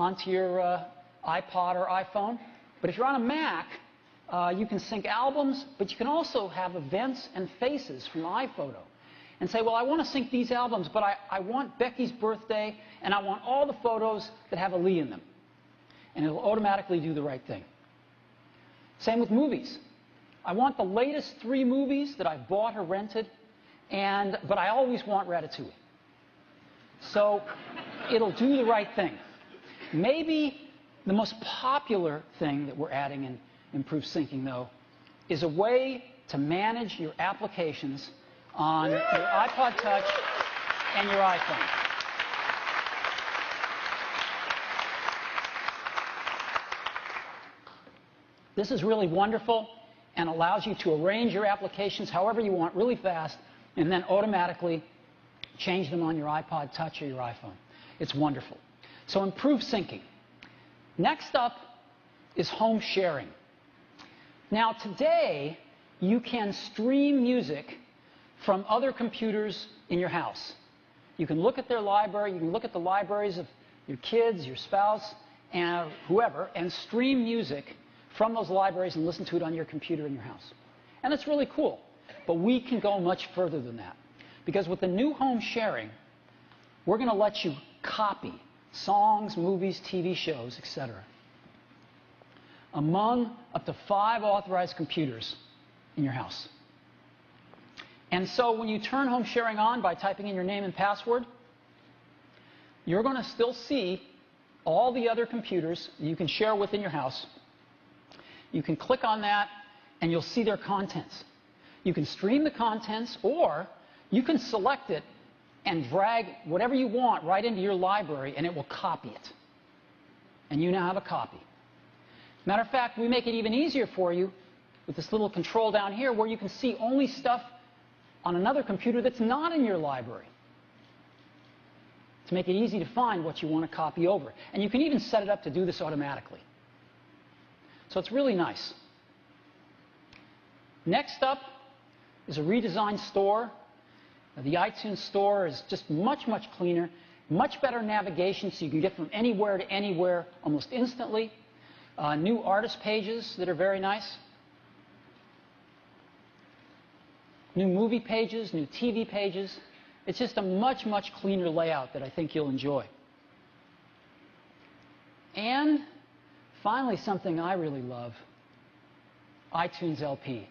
onto your iPod or iPhone. But if you're on a Mac, you can sync albums, but you can also have events and faces from iPhoto. And say, well, I want to sync these albums, but I want Becky's birthday, and I want all the photos that have a Lee in them. And it'll automatically do the right thing. Same with movies. I want the latest 3 movies that I've bought or rented, but I always want Ratatouille. So it'll do the right thing. Maybe the most popular thing that we're adding in improved syncing, though, is a way to manage your applications on your iPod Touch and your iPhone. This is really wonderful and allows you to arrange your applications however you want really fast and then automatically change them on your iPod Touch or your iPhone. It's wonderful. So improved syncing. Next up is home sharing. Now today, you can stream music from other computers in your house. You can look at their library, you can look at the libraries of your kids, your spouse, and whoever, and stream music from those libraries and listen to it on your computer in your house. And it's really cool. But we can go much further than that. Because with the new home sharing, we're going to let you copy songs, movies, TV shows, etc. among up to 5 authorized computers in your house. And so when you turn home sharing on by typing in your name and password, you're going to still see all the other computers you can share with in your house. You can click on that, and you'll see their contents. You can stream the contents, or you can select it and drag whatever you want right into your library, and it will copy it. And you now have a copy. Matter of fact, we make it even easier for you with this little control down here where you can see only stuff on another computer that's not in your library, to make it easy to find what you want to copy over. And you can even set it up to do this automatically. So it's really nice. Next up is a redesigned store. The iTunes Store is just much, much cleaner, much better navigation so you can get from anywhere to anywhere almost instantly. New artist pages that are very nice. New movie pages, new TV pages. It's just a much, much cleaner layout that I think you'll enjoy. And finally, something I really love, iTunes LP.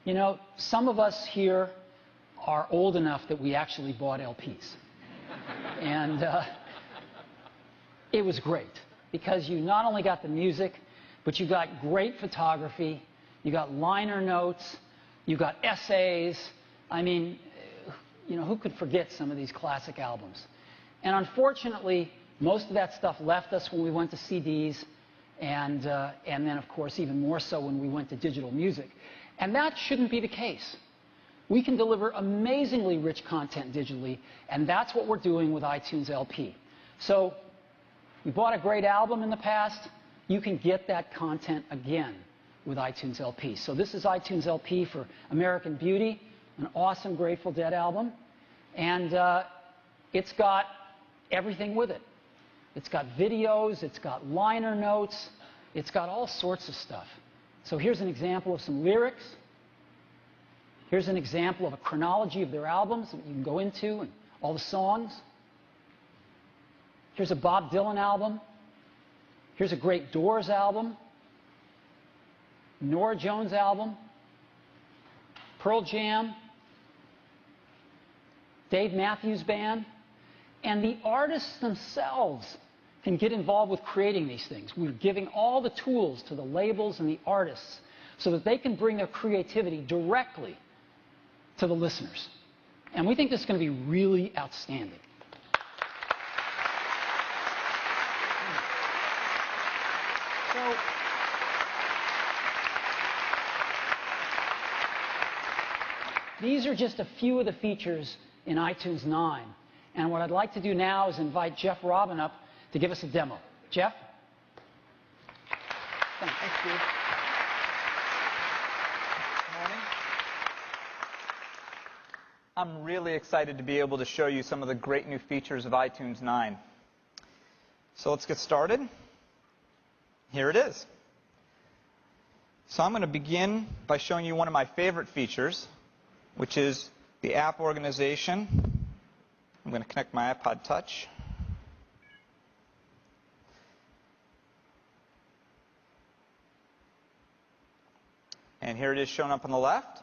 You know, some of us here are old enough that we actually bought LPs. And it was great because you not only got the music, but you got great photography, you got liner notes, you got essays. I mean, you know, who could forget some of these classic albums? And unfortunately, most of that stuff left us when we went to CDs, and then, of course, even more so when we went to digital music. And that shouldn't be the case. We can deliver amazingly rich content digitally, and that's what we're doing with iTunes LP. So, you bought a great album in the past, you can get that content again with iTunes LP. So this is iTunes LP for American Beauty, an awesome Grateful Dead album. And it's got everything with it. It's got videos, it's got liner notes, it's got all sorts of stuff. So here's an example of some lyrics. Here's an example of a chronology of their albums that you can go into and all the songs. Here's a Bob Dylan album. Here's a great Doors album. Norah Jones album, Pearl Jam, Dave Matthews Band, and the artists themselves can get involved with creating these things. We're giving all the tools to the labels and the artists so that they can bring their creativity directly to the listeners. And we think this is going to be really outstanding. So, these are just a few of the features in iTunes 9. And what I'd like to do now is invite Jeff Robin up to give us a demo. Jeff? Thanks, Steve. Good morning. I'm really excited to be able to show you some of the great new features of iTunes 9. So let's get started. Here it is. So I'm going to begin by showing you one of my favorite features, which is the app organization. I'm going to connect my iPod Touch. And here it is shown up on the left.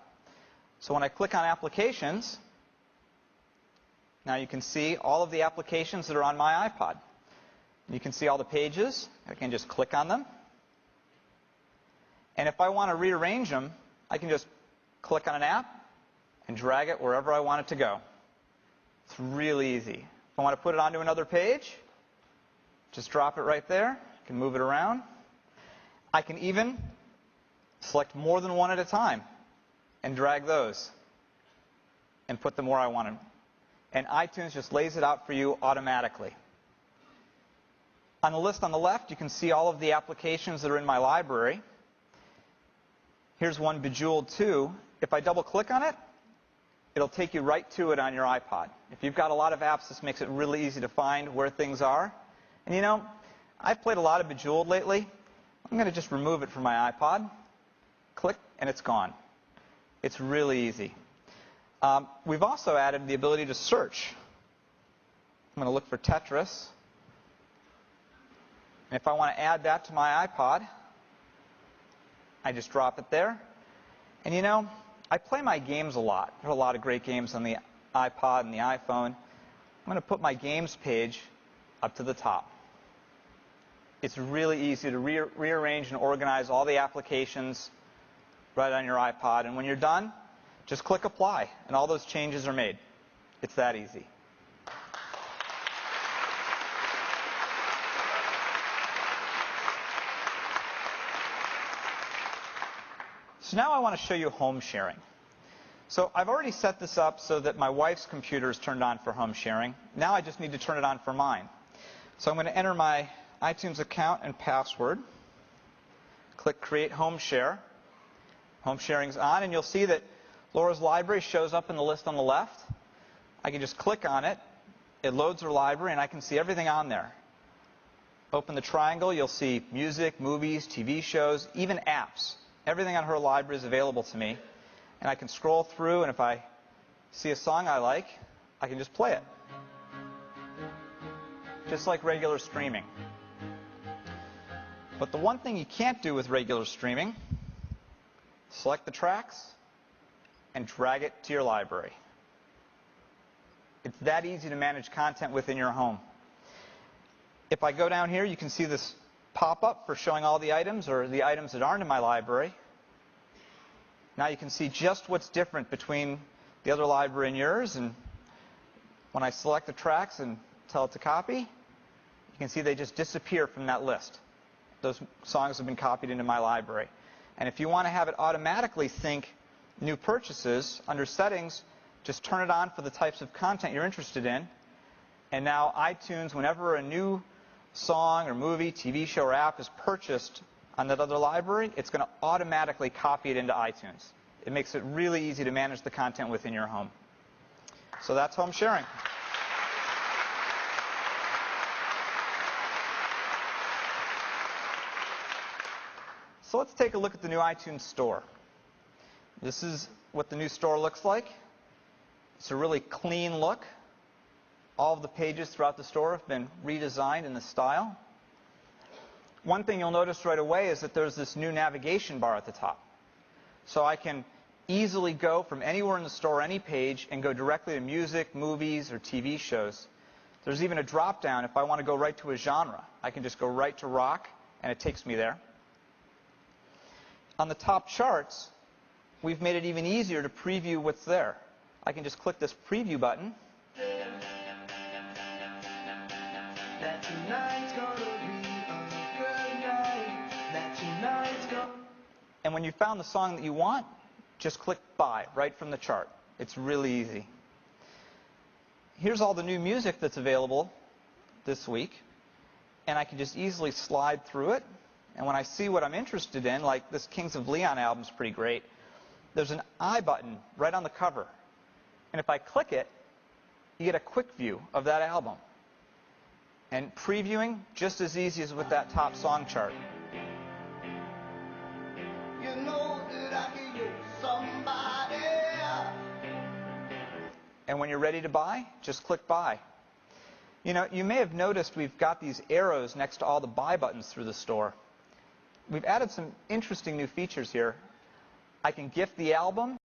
So when I click on Applications, now you can see all of the applications that are on my iPod. You can see all the pages. I can just click on them. And if I want to rearrange them, I can just click on an app and drag it wherever I want it to go. It's really easy. If I want to put it onto another page, just drop it right there. I can move it around. I can even select more than one at a time and drag those and put them where I want them. And iTunes just lays it out for you automatically. On the list on the left, you can see all of the applications that are in my library. Here's one, Bejeweled 2. If I double click on it, it'll take you right to it on your iPod. If you've got a lot of apps, this makes it really easy to find where things are. And you know, I've played a lot of Bejeweled lately. I'm going to just remove it from my iPod. Click, and it's gone. It's really easy. We've also added the ability to search. I'm going to look for Tetris. And if I want to add that to my iPod, I just drop it there. And you know, I play my games a lot. There are a lot of great games on the iPod and the iPhone. I'm going to put my games page up to the top. It's really easy to rearrange and organize all the applications right on your iPod. And when you're done, just click Apply, and all those changes are made. It's that easy. So now I want to show you home sharing. So I've already set this up so that my wife's computer is turned on for home sharing. Now I just need to turn it on for mine. So I'm going to enter my iTunes account and password. Click Create Home Share. Home sharing's on, and you'll see that Laura's library shows up in the list on the left. I can just click on it. It loads her library, and I can see everything on there. Open the triangle, you'll see music, movies, TV shows, even apps. Everything on her library is available to me. And I can scroll through, and if I see a song I like, I can just play it. Just like regular streaming. But the one thing you can't do with regular streaming, select the tracks and drag it to your library. It's that easy to manage content within your home. If I go down here, you can see this pop-up for showing all the items or the items that aren't in my library. Now you can see just what's different between the other library and yours. And when I select the tracks and tell it to copy, you can see they just disappear from that list. Those songs have been copied into my library. And if you want to have it automatically sync new purchases, under Settings, just turn it on for the types of content you're interested in. And now iTunes, whenever a new song or movie, TV show or app is purchased on that other library, it's going to automatically copy it into iTunes. It makes it really easy to manage the content within your home. So that's home sharing. So let's take a look at the new iTunes Store. This is what the new store looks like. It's a really clean look. All of the pages throughout the store have been redesigned in this style. One thing you'll notice right away is that there's this new navigation bar at the top. So I can easily go from anywhere in the store, any page, and go directly to music, movies, or TV shows. There's even a drop-down if I want to go right to a genre. I can just go right to rock, and it takes me there. On the top charts, we've made it even easier to preview what's there. I can just click this preview button. That tonight's gonna be a good night. That tonight's gonna... And when you found the song that you want, just click Buy right from the chart. It's really easy. Here's all the new music that's available this week. And I can just easily slide through it. And when I see what I'm interested in, like this Kings of Leon album's pretty great, there's an I button right on the cover. And if I click it, you get a quick view of that album. And previewing, just as easy as with that top song chart. You know that I can use somebody. And when you're ready to buy, just click buy. You know, you may have noticed we've got these arrows next to all the buy buttons through the store. We've added some interesting new features here. I can gift the album